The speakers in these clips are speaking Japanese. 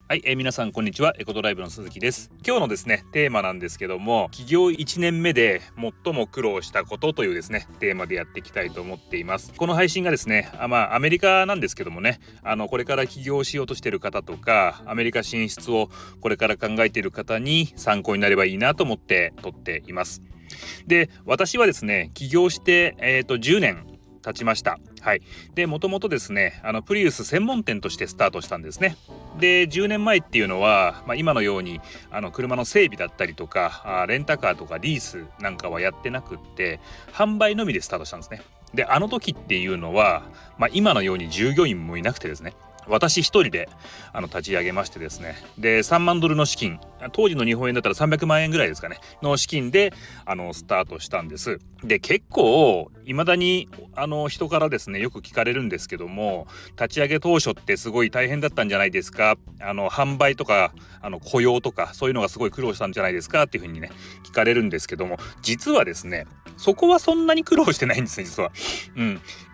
はい、皆さんこんにちは。エコドライブの鈴木です。今日のですねテーマなんですけども、起業1年目で最も苦労したことというですねテーマでやっていきたいと思っています。この配信がですねアメリカなんですけどもね、これから起業しようとしている方とか、アメリカ進出をこれから考えている方に参考になればいいなと思って撮っています。で、私はですね起業して10年経ちました。はい。で、もともとですねプリウス専門店としてスタートしたんですね。で、10年前っていうのは、今のように車の整備だったりとかレンタカーとかリースなんかはやってなくって、販売のみでスタートしたんですね。で、あの時っていうのは、今のように従業員もいなくてですね、私一人で立ち上げましてですね、で3万ドルの資金、当時の日本円だったら300万円ぐらいですかねの資金でスタートしたんです。で、結構未だに人からですねよく聞かれるんですけども、立ち上げ当初ってすごい大変だったんじゃないですか、販売とか雇用とかそういうのがすごい苦労したんじゃないですかっていう風にね聞かれるんですけども、実はですねそこはそんなに苦労してないんですね、実は。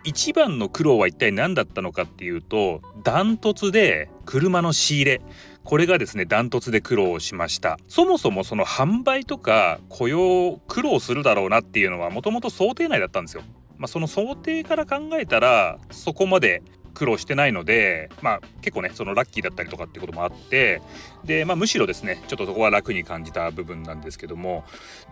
一番の苦労は一体何だったのかっていうと、ダントツで車の仕入れ、これがですねダントツで苦労しました。そもそもその販売とか雇用苦労するだろうなっていうのはもともと想定内だったんですよ。その想定から考えたらそこまで苦労してないので、結構ねそのラッキーだったりとかってこともあって、で、むしろですねちょっとそこは楽に感じた部分なんですけども、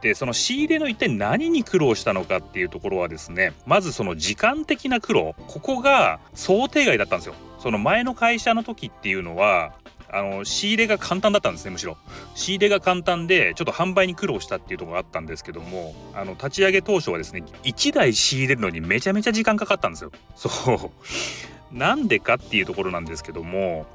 でその仕入れの一体何に苦労したのかっていうところはですね、まずその時間的な苦労、ここが想定外だったんですよ。その前の会社の時っていうのは仕入れが簡単だったんですね。むしろ仕入れが簡単でちょっと販売に苦労したっていうところがあったんですけども、立ち上げ当初はですね1台仕入れるのにめちゃめちゃ時間かかったんですよ。そうなんでかっていうところなんですけども、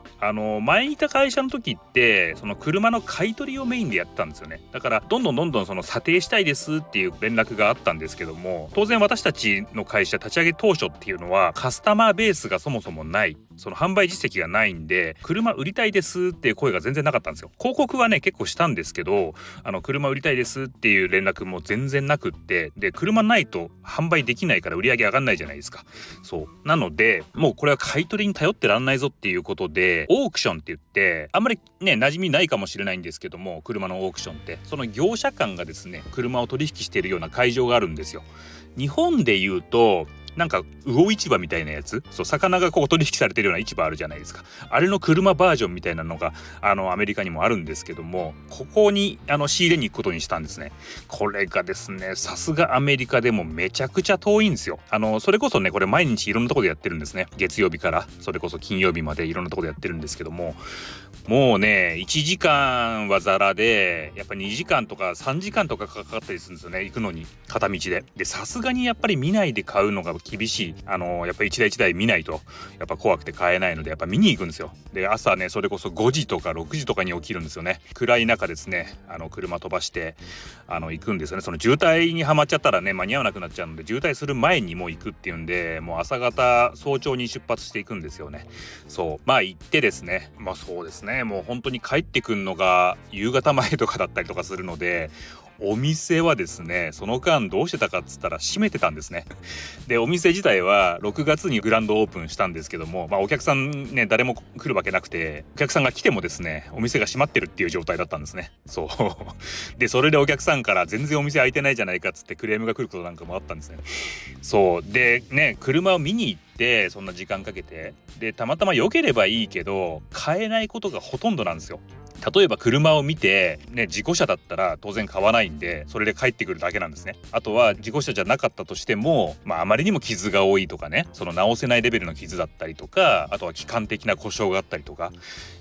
前にいた会社の時ってその車の買い取りをメインでやってたんですよね。だからどんどんその査定したいですっていう連絡があったんですけども、当然私たちの会社立ち上げ当初っていうのはカスタマーベースがそもそもない、その販売実績がないんで、車売りたいですっていう声が全然なかったんですよ。広告はね結構したんですけど、車売りたいですっていう連絡も全然なくって、で車ないと販売できないから売り上げ上がんないじゃないですか。そうなので、もうこれは買い取りに頼ってらんないぞっていうことで、オークションって言ってあんまりね馴染みないかもしれないんですけども、車のオークションってその業者間がですね車を取引しているような会場があるんですよ。日本でいうとなんか魚市場みたいなやつ、そう魚がこう取引されてるような市場あるじゃないですか。あれの車バージョンみたいなのがアメリカにもあるんですけども、ここに仕入れに行くことにしたんですね。これがですねさすがアメリカでもめちゃくちゃ遠いんですよ。それこそねこれ毎日いろんなところでやってるんですね。月曜日からそれこそ金曜日までいろんなところでやってるんですけども、もうね1時間はザラでやっぱ2時間とか3時間とかかかったりするんですよね、行くのに片道で。でさすがにやっぱり見ないで買うのが厳しい。やっぱり一台一台見ないとやっぱ怖くて買えないので、やっぱ見に行くんですよ。で朝ねそれこそ5時とか6時とかに起きるんですよね。暗い中ですね車飛ばして行くんですよね。その渋滞にはまっちゃったらね間に合わなくなっちゃうので、渋滞する前にもう行くっていうんで、もう朝方早朝に出発していくんですよね。そう行ってですね、そうですね、もう本当に帰ってくんのが夕方前とかだったりとかするので、お店はですねその間どうしてたかっつったら閉めてたんですね。でお店自体は6月にグランドオープンしたんですけども、お客さんね誰も来るわけなくて、お客さんが来てもですねお店が閉まってるっていう状態だったんですね。そうでそれでお客さんから全然お店開いてないじゃないかっつってクレームが来ることなんかもあったんですね。そうでね、車を見に行ってそんな時間かけて、でたまたま良ければいいけど買えないことがほとんどなんですよ。例えば車を見てね事故車だったら当然買わないんで、それで帰ってくるだけなんですね。あとは事故車じゃなかったとしても、あまりにも傷が多いとかね、その直せないレベルの傷だったりとか、あとは基幹的な故障があったりとか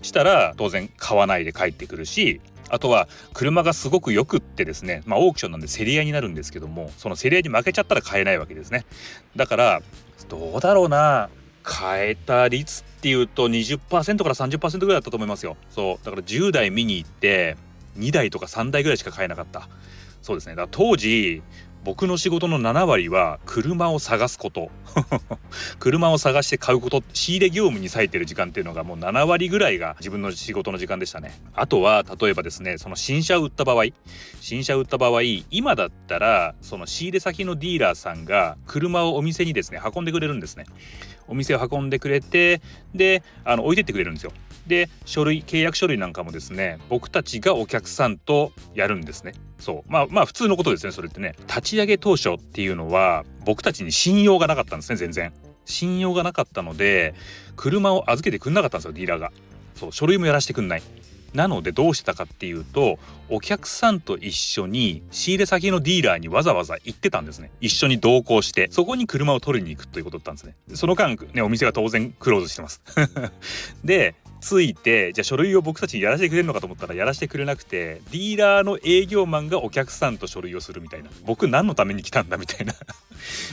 したら当然買わないで帰ってくるし、あとは車がすごくよくってですね、オークションなんで競り合いになるんですけども、その競り合いに負けちゃったら買えないわけですね。だからどうだろうな、買えた率っていうと 20% から 30% ぐらいだったと思いますよ。そうだから10台見に行って2台とか3台ぐらいしか買えなかった。そうですね。だから当時僕の仕事の7割は車を探すこと車を探して買うこと、仕入れ業務に割いてる時間っていうのがもう7割ぐらいが自分の仕事の時間でしたね。あとは例えばですね、その新車を売った場合今だったらその仕入れ先のディーラーさんが車をお店にですね運んでくれるんですね。お店を運んでくれて、で置いてってくれるんですよ。で契約書類なんかもですね、僕たちがお客さんとやるんですね。そうまあ普通のことですね。それってね、立ち上げ当初っていうのは僕たちに信用がなかったんですね。全然信用がなかったので、車を預けてくんなかったんですよ、ディーラーが。そう、書類もやらせてくんない。なのでどうしてたかっていうと、お客さんと一緒に仕入れ先のディーラーにわざわざ行ってたんですね。一緒に同行して、そこに車を取りに行くということだったんですね。その間ね、お店が当然クローズしてますでついて、じゃあ書類を僕たちにやらせてくれるのかと思ったらやらせてくれなくて、ディーラーの営業マンがお客さんと書類をするみたいな。僕何のために来たんだみたいな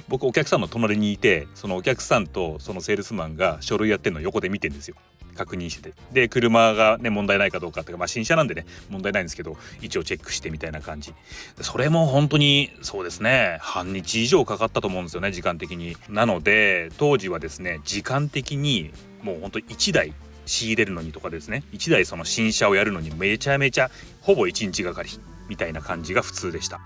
僕お客さんの隣にいて、そのお客さんとそのセールスマンが書類やってるのを横で見てんですよ。確認してて、で車がね問題ないかどうかっていうか、新車なんでね問題ないんですけど、一応チェックしてみたいな感じ。それも本当にそうですね、半日以上かかったと思うんですよね、時間的に。なので当時はですね、時間的にもう本当に1台仕入れるのにとかですね、1台その新車をやるのにめちゃめちゃほぼ1日がかりみたいな感じが普通でした。